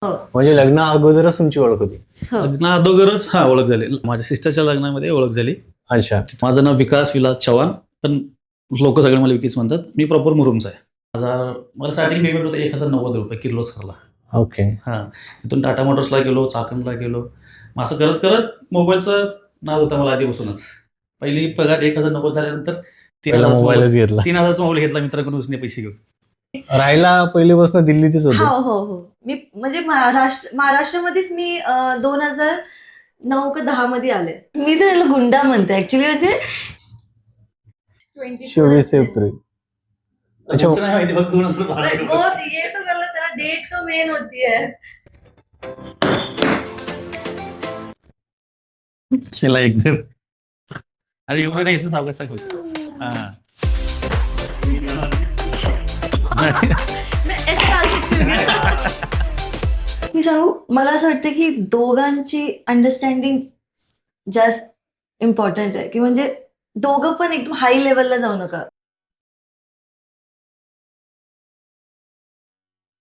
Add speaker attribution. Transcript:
Speaker 1: हो.
Speaker 2: म्हणजे लग्न अगोदरच तुमची ओळख होती?
Speaker 1: हो.
Speaker 3: लग्न अगोदरच ओळख झाली. माझ्या सिस्टरच्या लग्नामध्ये ओळख झाली.
Speaker 2: अच्छा.
Speaker 3: माझं नाव विकास विलास चव्हाण, पण लोक सगळे मला विकीच म्हणतात. मी प्रॉपर मुरुमचा आहे. मला स्टार्टिंग पेमेंट होतं ₹1090 किर्लोस्करला.
Speaker 2: ओके.
Speaker 3: तिथून टाटा मोटर्सला गेलो, चाकणला गेलो. मग असं करत करत मोबाईलचं नाद होतं मला आधीपासूनच. पहिली पगार 1090 झाल्यानंतर
Speaker 2: मोबाईलच घेतला.
Speaker 3: 3000चा मोबाईल घेतला मित्राकडून उसने पैसे घेऊन.
Speaker 2: राहायला पहिलीपासून दिल्लीतच होते?
Speaker 1: हो हो हो. मी म्हणजे महाराष्ट्रामध्येच मी 2009 का 10 मध्ये आले. मी तर त्याला गुंडा म्हणते ऍक्च्युली, म्हणजे
Speaker 2: 24 एप्रिल. अच्छा.
Speaker 3: तुमचं नाही माहिती, फक्त 2012
Speaker 1: वो ये तो गलत है, डेट तो मेन होती है.
Speaker 3: केला एकदम. अरे एवढं नाही याचं सावकाश सांगू.
Speaker 1: मी सांगू, मला असं वाटतं की दोघांची अंडरस्टँडिंग जास्त इम्पॉर्टंट आहे, की म्हणजे दोघं पण एकदम हाय लेवलला जाऊ नका.